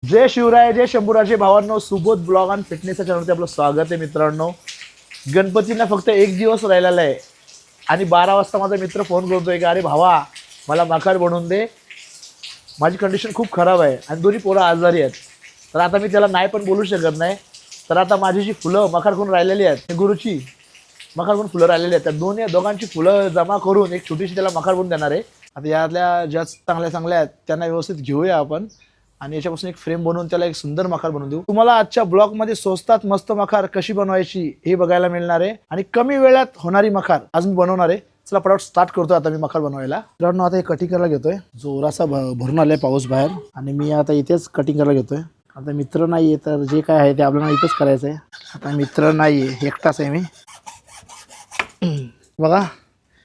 जय शिवराय, जय शंभूराजे भावांनो, सुबोध ब्लॉग आणि फिटनेसच्या चॅनलमध्ये आपलं स्वागत आहे मित्रांनो. गणपतींना फक्त एक दिवस राहिलेला आहे आणि 12 वाजता माझा मित्र फोन करतोय की अरे भावा मला मखार बनवून दे, माझी कंडिशन खूप खराब आहे आणि दोन्ही पोरं आजारी आहेत. तर आता मी त्याला नाही पण बोलू शकत नाही. तर आता माझी जी फुलं मखार करून राहिलेली आहेत, गुरुची मखार करून फुलं राहिलेली आहेत, त्या दोघांची फुलं जमा करून एक छोटीशी त्याला मखार बनवून देणार आहे. आता यातल्या ज्या चांगल्या आहेत त्यांना व्यवस्थित घेऊया आपण आणि याच्यापासून एक फ्रेम बनवून त्याला एक सुंदर मखार बनवून देऊ. तुम्हाला आजच्या ब्लॉग मध्ये स्वस्तात मस्त मखार कशी बनवायची हे बघायला मिळणार आहे आणि कमी वेळात होणारी मखार आज मी बनवणार आहे. चला पटापट स्टार्ट करतोय आता मी मखार बनवायला. मित्रांनो आता हे कटिंग करायला घेतोय. जोरासा भरून आलाय पाऊस बाहेर आणि मी आता इथेच कटिंग करायला घेतोय. आता मित्र नाहीये तर जे काय आहे ते आपल्याला इथेच करायचंय. आता मित्र नाहीये, एकटाच आहे मी. बघा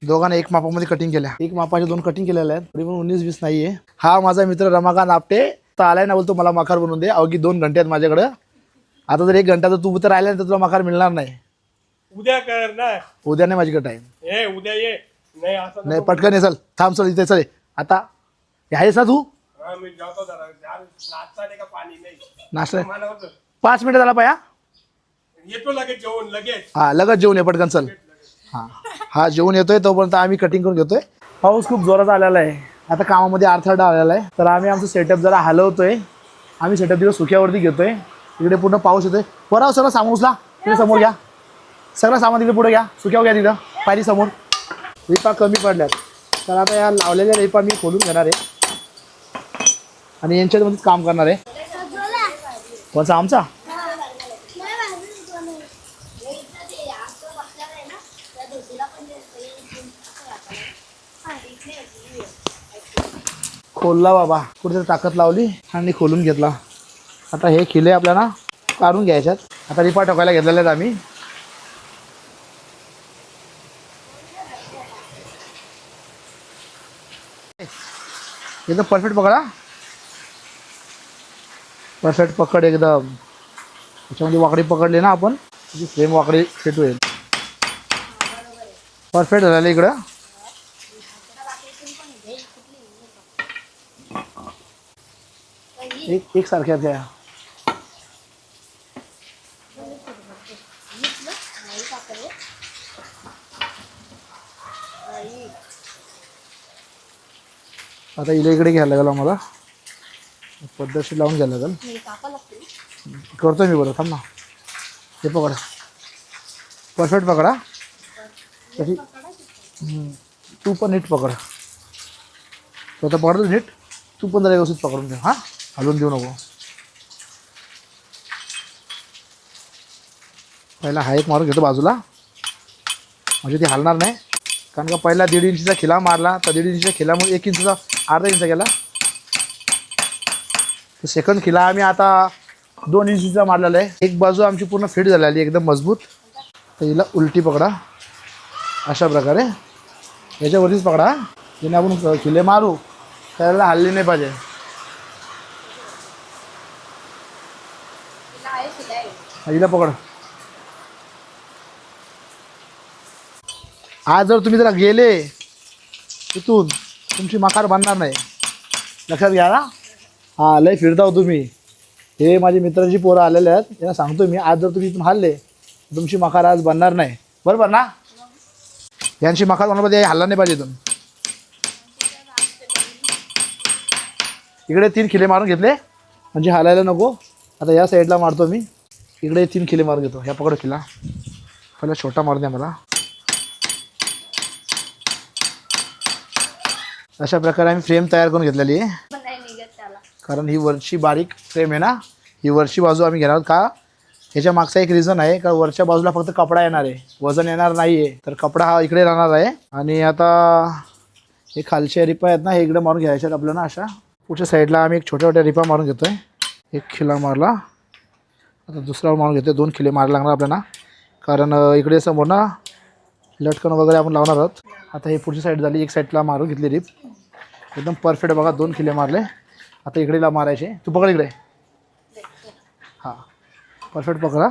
दोघांना एक मापामध्ये कटिंग केल्या, एक मापाचे दोन कटिंग केलेल्या आहेत. तरी पण 19-20 नाहीये. हा माझा मित्र रमाकांत आपटे तर आलाय ना, बोलतो मला मखार बनवून दे. अवघी 2 घंटे आहेत माझ्याकडं. आता जर 1 घंटा तर तू तर राहिला तर तुला मखार मिळणार नाही. उद्या कर ना. उद्या नाही माझ्याकडे टाइम. ए उद्या ये. नाही असं नाही पटकन ये, चल थांब, चल इथे चल. आता आहेस ना तू? हा मी जातो जरा. नाश्ता नाही का पाणी नाही. नाश्ता मला होतं. 5 मिनिटं झाला पाया. येतो लगेच जेवण लगेच. हा लगेच जेवून ये पटकन, चल. हा हा जेवून येतोय तोपर्यंत आम्ही कटिंग करून घेतोय. पाऊस खूप जोरात आलेला आहे. आता कामामध्ये अडथळा आलेला आहे तर आम्ही आमचं सेटअप जरा हलवतोय. आम्ही सेटअप दिवस सुक्यावरती घेतोय. इकडे पूर्ण पाऊस येतोय. पराव सगळं सामान उचला, तिथे समोर घ्या. सगळं सामान तिकडे पुढे घ्या, सुक्यावर घ्या तिथं पायरी समोर. रिपा कमी पडल्यात तर आता या लावलेल्या रिपा मी खोलून घेणार आहे आणि यांच्यामध्येच काम करणार आहे. कोणचा? आमचा. खोलला बाबा, कुठेतरी ताकद लावली आणि खोलून घेतला. आता हे खिले आपल्याला काढून घ्यायच्यात. आता रिपा टाकायला घेतलेले आहेत आम्ही. एकदम परफेक्ट पकडा, परफेक्ट पकड एकदम. त्याच्यामध्ये वाकडी पकडली ना आपण, त्याची फ्रेम वाकडी फिट होईल. परफेक्ट झालेलं इकडं. एक सारख्या त्या आता इकडे घ्यायला लागेल आम्हाला. पद्धतशीर लावून घ्यायला लागेल. करतोय मी, बरं थांब ना. हे पकडा, परफेक्ट पकडा. तशी तू पण नीट पकड. तो आता पकडतो नीट. तू पण जरा व्यवस्थित पकडून घे. हां हलवून देऊ नको. पहिला हा एक मारून घेतो बाजूला, म्हणजे ती हलणार नाही. कारण का पहिला 1.5 इंचचा खिला मारला तर 1.5 इंचच्या खिलामुळे 1 इंचचा अर्धा इंच गेला. तर सेकंड खिला आम्ही आता 2 इंचचा मारलेला आहे. एक बाजू आमची पूर्ण फिट झालेली एकदम मजबूत. तर हिला उलटी पकडा अशा प्रकारे. याच्यावरतीच पकडा, जेणे आपण खिले मारू त्याला हल्ली नाही पाहिजे. हिला पकड. आज जर तुम्ही जरा गेले तिथून तुमची मखार बनणार नाही, लक्षात घ्या ना. हां लय फिरता हो तुम्ही. हे माझे मित्रांची पोरं आलेले आहेत, त्यांना सांगतो मी, आज जर तुम्ही इथून हल्ले तुमची मखार आज बनणार नाही. बरोबर ना? यांची मखार बनवण्यामध्ये हल्ला नाही पाहिजे. इथून इकडे 3 खिले मारून घेतले म्हणजे हालायला नको. आता या साईडला मारतो मी. इकडे 3 खिले मारून घेतो. ह्या पकड खिला पहिला छोटा मारून द्या मला. अशा प्रकारे आम्ही फ्रेम तयार करून घेतलेली आहे. कारण ही वरची बारीक फ्रेम आहे ना, ही वरची बाजू आम्ही घेणार. का ह्याच्या मागचा एक रिझन आहे का वरच्या बाजूला फक्त कपडा येणार आहे, वजन येणार नाही आहे. तर कपडा हा इकडे राहणार आहे. आणि आता हे खालच्या रिपा आहेत ना, हे इकडे मारून घ्यायच्या आहेत आपल्याला. अशा पुढच्या साईडला आम्ही एक छोट्या रिपा मारून घेतो आहे. एक खिला मारला, आता दुसरा मारून घेतो. 2 खिले मारायला लागणार आपल्याला, कारण इकडे समोर ना लटकन वगैरे आपण लावणार आहोत. आता हे पुढची साईड झाली. एक साईडला मारून घेतली रिप एकदम परफेक्ट. बघा 2 खिले मारले. आता इकडेला मारायचे. तू पकड इकडे. हां परफेक्ट पकडा.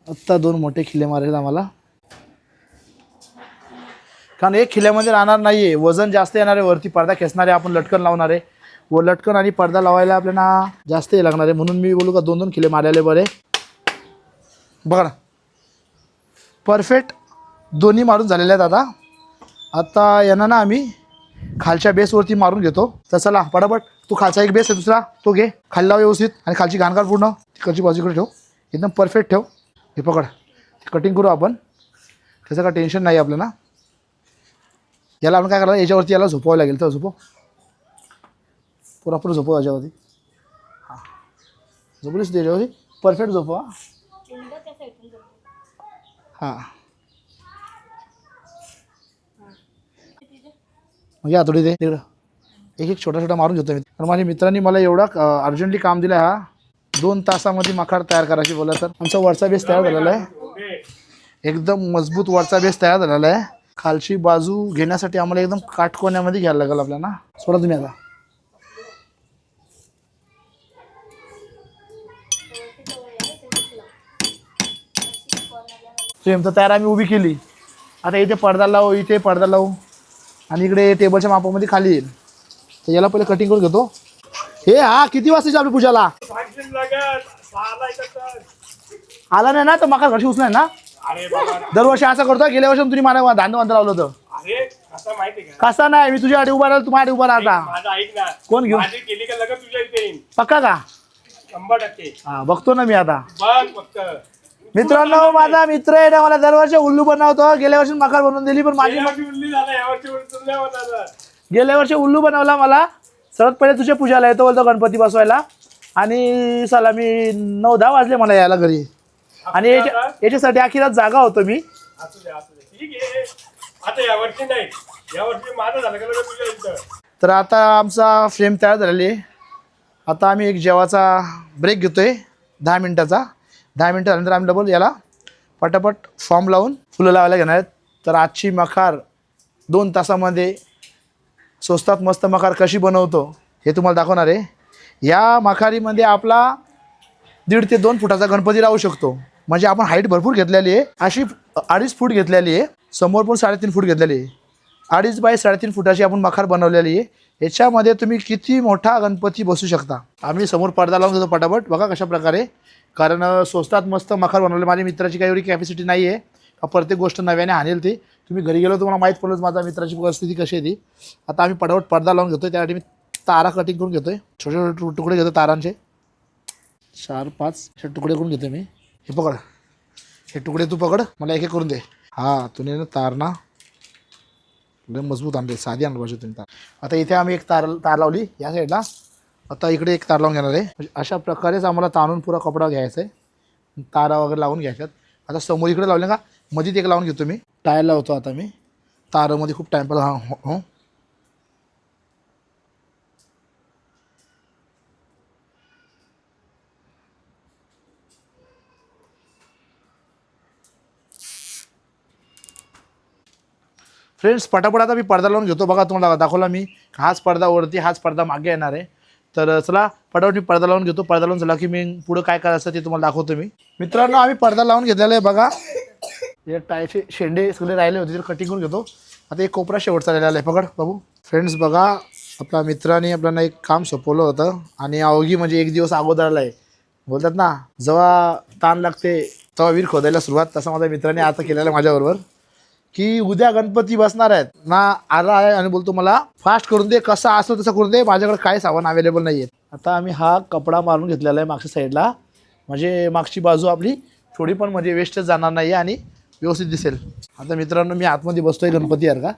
आत्ता 2 मोठे खिले मारायचे आम्हाला. कारण एक खिल्यामध्ये राहणार नाही आहे, वजन जास्त येणार आहे. वरती पडदा खेचणार आहे, आपण लटकन लावणार आहे. व लटकन आणि पडदा लावायला आपल्याला जास्त हे लागणार आहे, म्हणून मी बोलू का 2-2 खिले मारायला बरे. बघा ना परफेक्ट दोन्ही मारून झालेले आहेत. आता यांना ना आम्ही खालच्या बेसवरती मारून घेतो. तर चला पटापट, तू खालचा एक बेस आहे दुसरा तो घे, खाली लाव व्यवस्थित आणि खालची घाण काढ पूर्ण, तिकडची बाजूकडे ठेव, एकदम परफेक्ट ठेव. हे पकड, कटिंग करू आपण, त्याचं काय टेन्शन नाही आपल्याला. याला आपण काय करायला, याच्यावरती याला झोपवावं लागेल. तर झोपव, पुरापूर झोपव याच्यावरती. हां झोपलीस त्याच्यावरती, परफेक्ट झोपवा. हां मग या थोडी दे तिकडं, एक छोटा मारून घेतो मी. तर माझ्या मित्रांनी मला एवढा अर्जंटली काम दिलं. हा 2 तासामध्ये मखार तयार करायची बोला. तर आमचा वरचा बेस तयार झालेला आहे, एकदम मजबूत वरचा बेस तयार झालेला आहे. खालची बाजू घेण्यासाठी आम्हाला एकदम काटकोण्यामध्ये घ्यायला लागेल आपल्याला. सोडा तुम्ही आता. सेम तर तयार आम्ही उभी केली. आता इथे पडदा लावू, इथे पडदा लावू आणि इकडे टेबलच्या मापामध्ये खाली येईल. तर याला पहिले कटिंग करून घेतो. हे हा किती वाजता आपली पूजाला आला नाही ना, तर मका घरची उचलाय ना. दरवर्षी असं करतो. गेल्या वर्षी तुम्ही मला धांदे बांध लावलं होतं. कसा नाही, मी तुझ्यासाठी उभा राहिलो, तुम्हाला उभा राहता. कोण घेऊ पक्का का? 100%. हा बघतो ना मी आता. फक्त मित्रांनो माझा मित्र आहे ना, मला दरवर्षी उल्लू बनवतो. गेल्या वर्षी मकार बनवून दिली, पण माझी गेल्या वर्षी उल्लू बनवला मला. सर्वात पहिले तुझ्या पूजाला येतो बोलतो गणपती बसवायला. आणि चला मी 9-10 वाजले मला यायला घरी. आणि याच्यासाठी अखेरात जागा होतो मी. ठीक आहे. आता यावर्षी नाही, यावर्षी माझं झालं का तुझ्या इथं. तर आता आमचा फ्रेम तयार झालेली आहे. आता आम्ही एक जेवाचा ब्रेक घेतोय 10 मिनटाचा. 10 मिनटं झाल्यानंतर आम्ही डबल याला पटापट फॉर्म लावून फुलं लावायला घेणार आहेत. तर आजची मखार 2 तासामध्ये स्वस्तात मस्त मखार कशी बनवतो हे तुम्हाला दाखवणार आहे. या मखारीमध्ये आपला 1.5 ते 2 फुटाचा गणपती राहू शकतो. म्हणजे आपण हाईट भरपूर घेतलेली आहे, अशी 2.5 फूट घेतलेली आहे, समोर पण 3.5 फूट घेतलेली आहे. 2.5 बाय 3.5 फुटाची आपण मखार बनवलेली आहे. याच्यामध्ये तुम्ही किती मोठा गणपती बसू शकता. आम्ही समोर पडदा लावून देतो पटापट. बघा कशा प्रकारे, कारण स्वस्तात मस्त मखार बनवले. माझ्या मित्राची काही एवढी कॅपॅसिटी नाही आहे का प्रत्येक गोष्ट नव्याने आणेल. ती तुम्ही घरी गेलो तुम्हाला माहीत पडलंच माझ्या मित्राची परिस्थिती कशी आहे ती. आता आम्ही पटापट पडदा लावून घेतो. त्यासाठी मी तारा कटिंग करून घेतो आहे. छोटे छोटे तुकडे घेतो तारांचे, 4-5 असे तुकडे करून घेतो मी. हे पकड, हे तुकडे तू पकड, मला एक एक करून दे. हां तुम्ही तार ना लय मजबूत आणले, साधी आणलं पाहिजे तुम्ही तार. आता इथे आम्ही एक तार लावली या साईडला. आता इकडे एक तार लावून घेणार आहे. म्हणजे अशा प्रकारेच आम्हाला ताणून पुरा कपडा घ्यायचा आहे, तारा वगैरे लावून घ्यायच्यात. आता समोर इकडे लावले का मध्येच एक लावून घेतो मी. टायर लावतो आता मी तारामध्ये, खूप टाईमपास. हां हो फ्रेंड्स पटापट आता मी पडदा लावून घेतो. बघा तुम्हाला दाखवला मी, हाच पडदा वरती, हाच पडदा मागे येणार आहे. तर चला पटापट मी पडदा लावून घेतो. पडदा लावून झाला की मी पुढं काय करायचं ते तुम्हाला दाखवतो मी. मित्रांनो आम्ही पडदा लावून घेतलेला आहे. बघा हे टायचे शेंडे सगळे राहिले होते, तर कटिंग करून घेतो. आता एक कोपरा शेवटचा राहिलेला आहे, पकड बाबू. फ्रेंड्स बघा आपल्या मित्राने आपल्याला एक काम सोपवलं होतं आणि अवघी म्हणजे 1 दिवस अगोदरला आहे. बोलतात ना जेव्हा ताण लागते तेव्हा वीर खोदायला सुरुवात, तसं माझ्या मित्राने आता केलेलं आहे माझ्याबरोबर. की उद्या गणपती बसणार आहेत ना, आला आहे आणि बोलतो मला फास्ट करून दे, कसा असतो तसं करून दे, माझ्याकडे काही सामान अवेलेबल नाही आहे. आता आम्ही हा कपडा मारून घेतलेला आहे मागच्या साईडला, म्हणजे मागची बाजू आपली थोडी पण म्हणजे वेस्टच जाणार नाही आणि व्यवस्थित दिसेल. आता मित्रांनो मी आतमध्ये बसतोय गणपती का.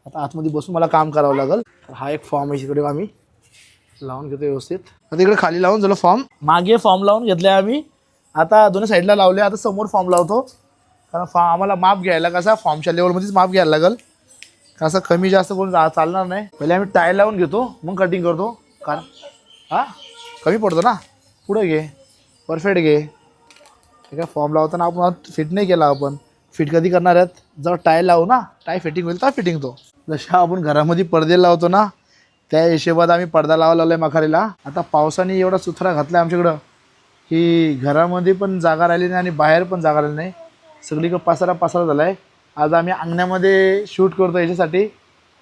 आता आतमध्ये बसून मला काम करावं लागेल. हा एक फॉर्म आहे, इकडे आम्ही लावून घेतो व्यवस्थित. आता इकडे खाली लावून झालं फॉर्म, मागे फॉर्म लावून घेतले आम्ही. आता दोन्ही साईडला लावले. आता समोर फॉर्म लावतो, कारण आम्हाला माप घ्यायला कसा फॉर्मच्या लेवलमध्येच माप घ्यायला लागेल, कसं कमी जास्त करून चालणार नाही. पहिले आम्ही टाय लावून घेतो मग कटिंग करतो, कारण हां कमी पडतो ना. पुढे घे, परफेक्ट घे. ठीक आहे, फॉर्म लावताना आपण फिट नाही केला. आपण फिट कधी करणार आहेत, जर टाय लावू ना, टाय फिटिंग होईल तर फिटिंग तो. जशा आपण घरामध्ये पडदे लावतो ना त्या हिशोबात आम्ही पडदा लावला आहे मखारीला. आता पावसाने एवढा सुथरा घातला आहे आमच्याकडं की घरामध्ये पण जागा राहिली नाही आणि बाहेर पण जागा राहिली नाही, सगळीकडं पसारा झाला आहे. आज आम्ही अंगणामध्ये शूट करतो याच्यासाठी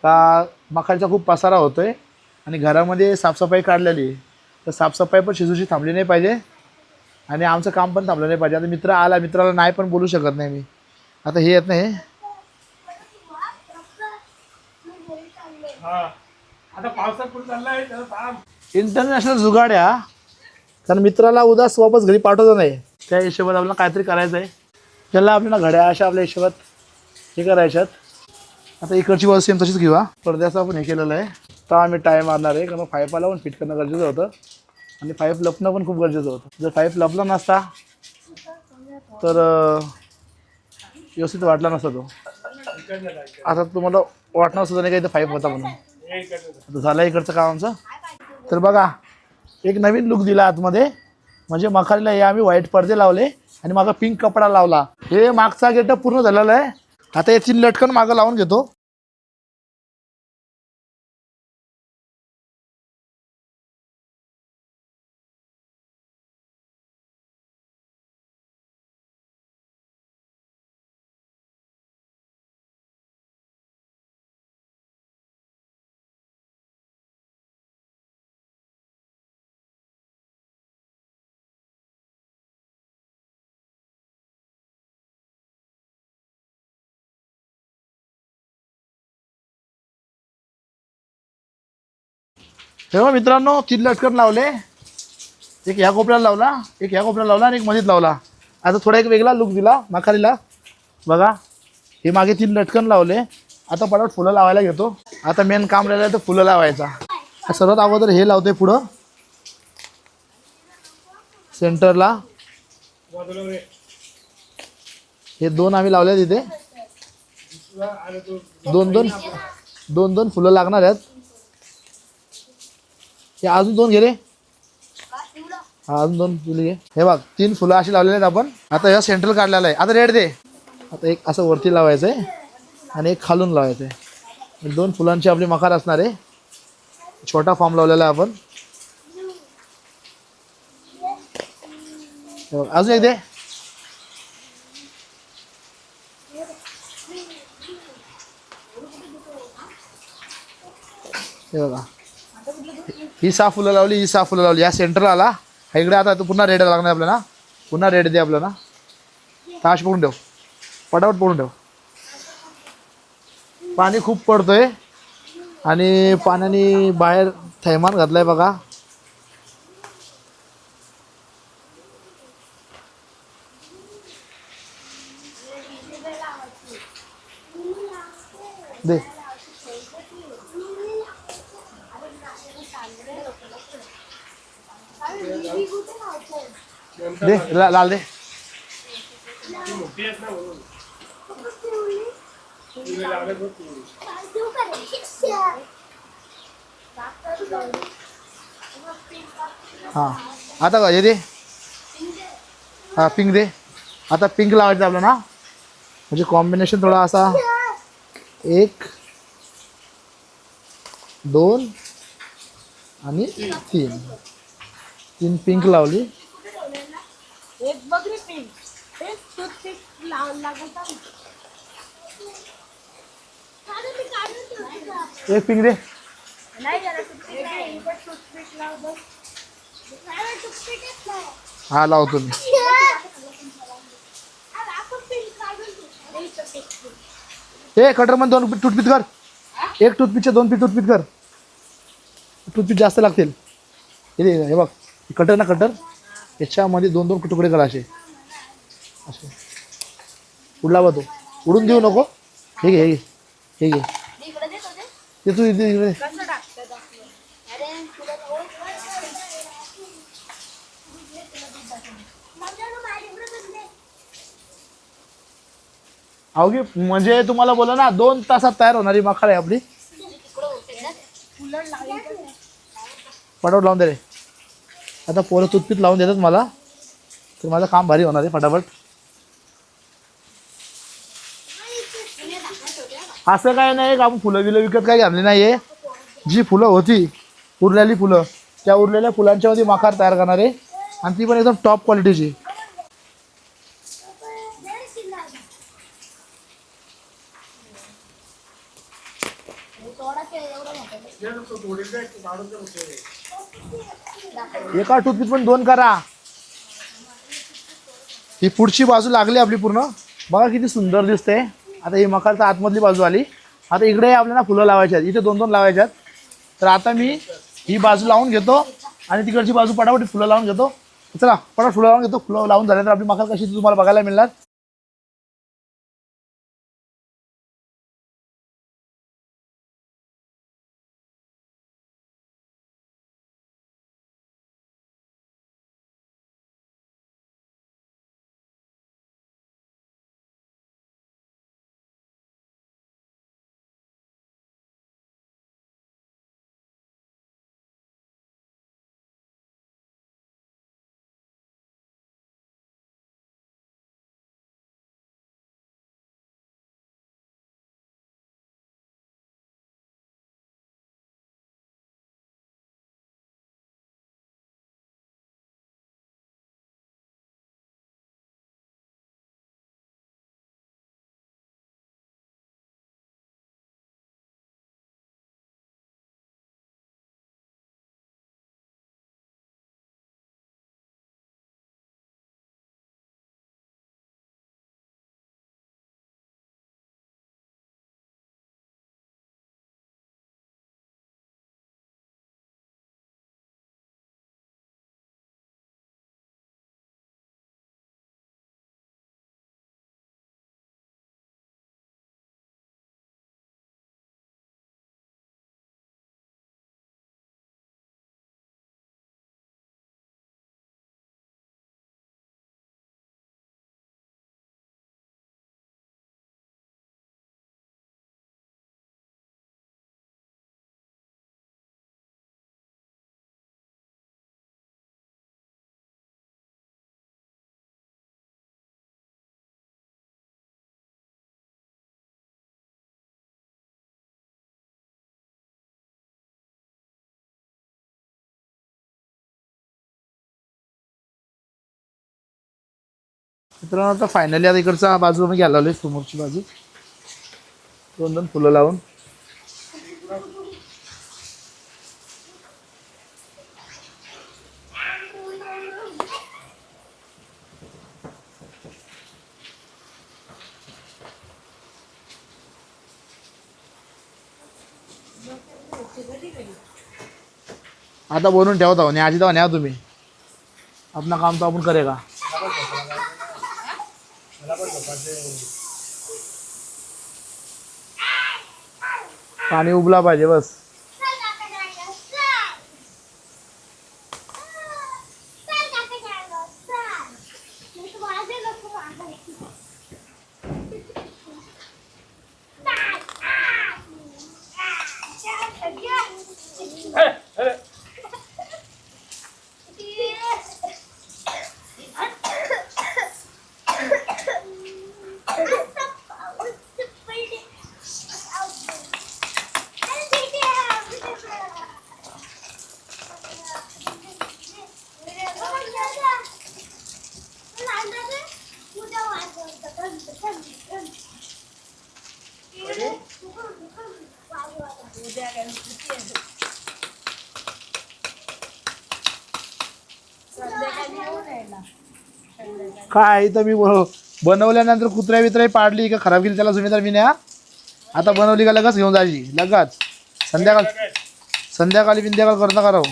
का मखारीचा खूप पसारा होतो आहे आणि घरामध्ये साफसफाई काढलेली आहे. तर साफसफाई पण शिजूची थांबली नाही पाहिजे आणि आमचं काम पण थांबलं नाही पाहिजे. आता मित्र आला, मित्राला नाही पण बोलू शकत नाही मी. आता हे येत नाही. हा आता पावसात कुठे चाललाय त्याला थांब. इंटरनॅशनल जुगाड आहे हा. कारण मित्राला उदास वापस घरी पाठवतो नाही, त्या हिशोबात आपल्याला काहीतरी करायचं आहे. त्याला आपल्याला घड्या अशा आपल्या हिशोबात हे करायच्यात. आता इकडची बाजू सेम तशीच घेऊ. पडद्याचं आपण हे केलेलं आहे. तर आम्ही टाय मारणार आहे, कारण पाईपाला पण फिट करणं गरजेचं होतं आणि पाईप लपणं पण खूप गरजेचं होतं. जर पाईप लपला नसता तर व्यवस्थित वाटला नसता तो. आता तुम्हाला वाटणार सुद्धा नाही का इथं पाईप होता म्हणून. आता झालं इकडचं काम आमचं. तर बघा, एक नवीन लुक दिला आतमध्ये. म्हणजे मखालीला हे आम्ही व्हाईट पडदे लावले आणि मागं पिंक कपडा लावला. हे मागचा गेटअप पूर्ण झालेला आहे. आता याची लटकन मागं लावून घेतो. तेव्हा मित्रांनो 3 लटकन लावले. एक ह्या कोपऱ्याला लावला, एक ह्या कोपऱ्याला लावला आणि एक मधीत लावला. आता थोडा एक वेगळा लुक दिला मखालीला. बघा, हे मागे 3 लटकन लावले. आता पटापट फुलं लावायला घेतो. आता मेन काम राहिलं आहे तर फुलं लावायचा. सर्वात अगोदर हे लावते पुढं सेंटरला. हे 2 आम्ही लावले तिथे. 2 फुलं लागणार आहेत. हे अजून 2 घे रे. हा, अजून 2 फुलं घे. हे बघ, 3 फुलं अशी लावलेली आहेत आपण. आता ह्या सेंटर काढलेला आहे. आता रेड दे. आता एक असं वरती लावायचं आहे आणि एक खालून लावायचं आहे. 2 फुलांची आपली मखार असणार आहे. छोटा फॉर्म लावलेला आहे आपण. अजून एक दे. हे बघा, ही 6 फुलं लावली, ही 6 फुलं लावली. या सेंटरला आला हा इकडे. आता तो पुन्हा रेड लागणार आपल्याला. पुन्हा रेड दे आपल्याला. ताश पकडून ठेव, पटापट पकडून ठेव. पाणी खूप पडतोय आणि पाण्याने बाहेर थैमान घातलाय बघा. दे दे लाल दे. हां, आता का हे दे. हां, पिंक दे. आता पिंक लावायचं आपलं ना, म्हणजे कॉम्बिनेशन थोडा असा 1 2 आणि 3 पिंक लावली. एक बघरी पिंक एक टूथपिक लागत. एक पिंक दे. हा लावतो मी. हे कटर मध्ये 2 टूथपिक कर. एक टूथपिकचे 2 टूथपिक कर. टूथपिक जास्त लागतील. हे बघ, कटर ना, कटर याच्यामध्ये 2 तुकडे कर असे असे. उडला बा तो, उडून देऊ नको. हे घे, हे घे. ते तू इकडे. अवघी म्हणजे तुम्हाला बोला ना 2 तासात तयार होणारी मखार आहे आपली. फटाफट लावून दे रे. आता पोरं टूथपिक लावून देतात मला, तर माझं काम भारी होणार आहे फटाफट. असं काय नाही का आपण फुलं बिलं विकत काही घातली नाही आहे. जी फुलं होती उरलेली फुलं, त्या उरलेल्या फुलांच्यामध्ये मखार तयार करणार आहे आणि ती पण एकदम टॉप क्वालिटीची. एका टूथपिक पण 2 करा. ही पुढची बाजू लागली आपली पूर्ण. बघा किती सुंदर दिसते. आता ही मकारचा आतमधली बाजू आली. आता इकडे आपल्याला फुलं लावायची आहेत. इथे 2-2 लावायचे आहेत. तर आता मी ही बाजू लावून घेतो आणि तिकडची बाजू पटापट फुलं लावून घेतो. चला पटापट फुलं लावून घेतो. फुलं लावून झाल्यानंतर आपली मकार कशी तुम्हाला बघायला मिळणार. मित्रांनो आता फायनली आता इकडचा बाजू मी घ्यायला लावली. समोरची बाजू 2-2 फुलं लावून. आता बनवून ठेवता आणि आजी जाऊ न्या तुम्ही. अपना काम तो आपण करेगा. पाणी उबला पाहिजे बस. काय इथं मी बनवल्यानंतर कुत्र्या बित्र्या पाडली का खराब केली त्याला जिम्मेदार मी नाही. आता बनवली का लगच घेऊन जायची. लगच संध्याकाळी बिंध्याकाळ करत नका राहू.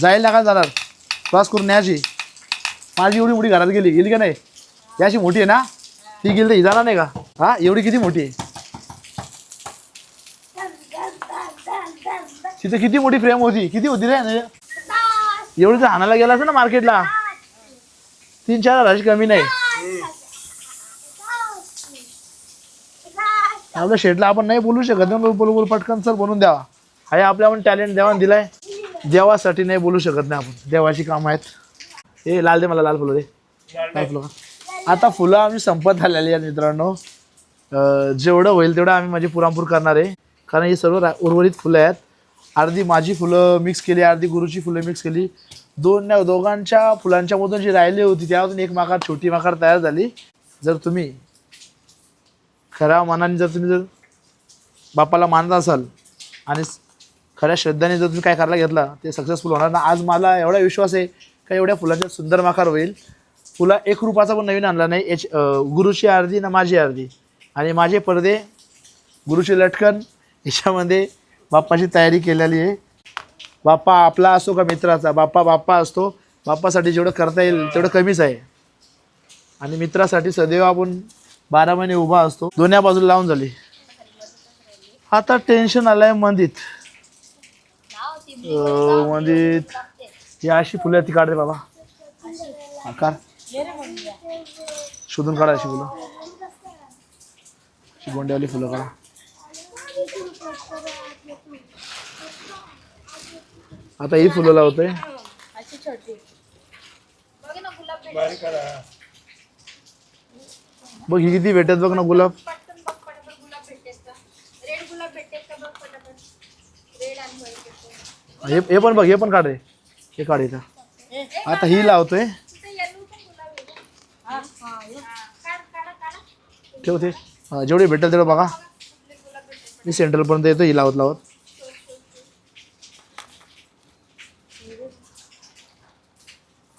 जाईल ना का जाणार क्रॉस करून न्यायची. माझी एवढी मोठी घरात गेली का नाही. याची मोठी आहे ना ती गेली तर ही जाणार नाही का. हा एवढी किती मोठी आहे. तिथे किती मोठी फ्रेम होती. किती होती रे एवढी तर हाणायला गेला असं ना मार्केटला. 3-4 हजाराची कमी नाही. आपल्या शेटला आपण नाही बोलू शकत ना. बोलू पटकन सर बनवून द्यावा. हाय आपल्या आपण टॅलेंट देवान दिलाय. देवासाठी नाही बोलू शकत नाही आपण. देवाची कामं आहेत. हे लाल दे मला. लाल फुलं दे. लाल फुलं. आता फुलं आम्ही संपत आलेली आहेत मित्रांनो. जेवढं होईल तेवढं आम्ही म्हणजे पुराणपूर करणार आहे. कारण ही सर्व उर्वरित फुलं आहेत. अर्धी माझी फुलं मिक्स केली. अर्धी गुरुची फुलं मिक्स केली. दोघांच्या फुलांच्या मधून जी राहिली होती त्यामधून एक माकार छोटी माकार तयार झाली. जर तुम्ही खऱ्या मनाने जर बापाला मानत असाल आणि खऱ्या श्रद्धाने जर तुम्ही काय करायला घेतला ते सक्सेसफुल होणार ना. आज मला एवढा विश्वास आहे का एवढ्या फुलांचा सुंदर मखर होईल. फुला एक रुपाचा पण नवीन आणला नाही. गुरुची अर्धी ना माझी अर्धी. आणि माझे पडदे गुरुची लटकन याच्यामध्ये बाप्पाची तयारी केलेली आहे. बाप्पा आपला असो का मित्राचा, बाप्पा असतो. बाप्पासाठी जेवढं करता येईल तेवढं कमीच आहे. आणि मित्रासाठी सदैव आपण 12 महिने उभा असतो. दोन्ही बाजूला लावून झाली. आता टेन्शन आलंय मंदीत. मंदीत ही अशी फुलं ती काढ रे बाबा. काढ शोधून काढा अशी फुलं. अशी गोंड्यावाली फुलं काढा. आता ही फुलं लावतोय. बघ ही किती भेटत बघ ना गुलाब. हे पण बघ, हे पण काढ रे. हे काढ इथं. आता ही लावतोय. ठेवते जेवढे भेटेल तेवढं बघा. मी सेंट्रलपर्यंत येतो ही लावत लावत.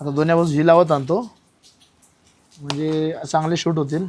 आता दोन्ही बाजू ही लावत आणतो म्हणजे चांगले शूट होतील.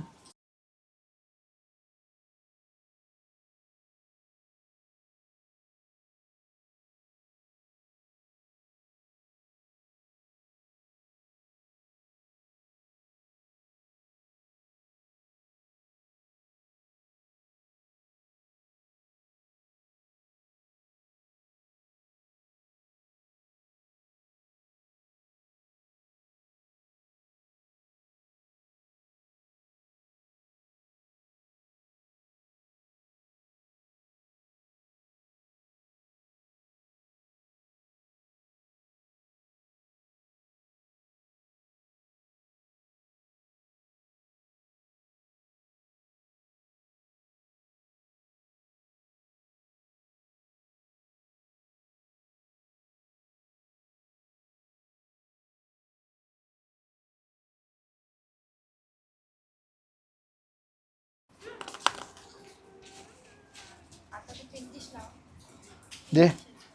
दे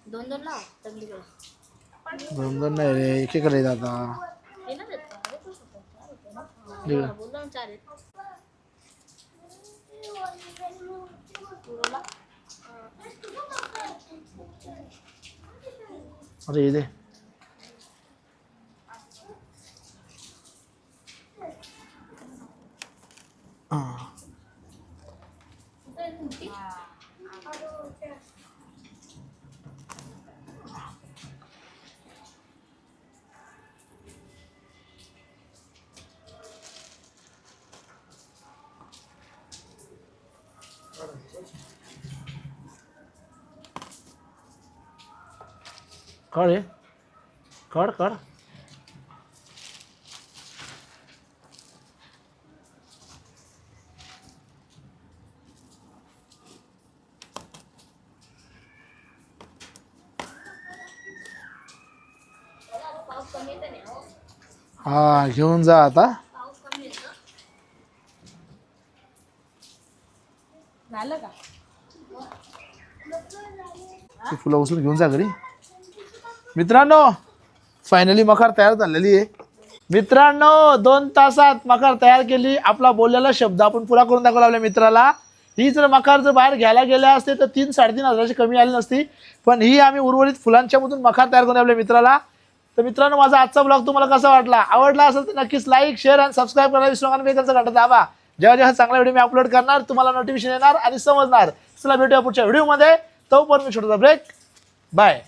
दोन नाही रे, एकेकडे येत आता. अरे दे काढ हे. काढ काढ. हा घेऊन जा आता. झालं का? ती फुलं उचलून घेऊन जा घरी. मित्रांनो फायनली मखर तयार झालेली आहे. मित्रांनो 2 तासात मखर तयार केली. आपला बोललेला शब्द आपण पुरा करून दाखवला आपल्या मित्राला. ही जर मखर जर बाहेर घ्यायला गेले असते तर 3-3.5 हजाराची कमी आली नसती. पण ही आम्ही उर्वरित फुलांच्या मधून मखर तयार करून आपल्या मित्राला. तर मित्रांनो माझा आजचा ब्लॉग तुम्हाला कसा वाटला? आवडला असेल तर नक्कीच लाईक शेअर आणि सबस्क्राईब करायला विसरू नका. बेलचा घंटा दाबा. जेव्हा जेव्हा चांगला व्हिडिओ मी अपलोड करणार तुम्हाला नोटिफिकेशन येणार आणि समजणार. चला भेटूया पुढच्या व्हिडिओमध्ये. तोपर्यंत छोटासा ब्रेक. बाय.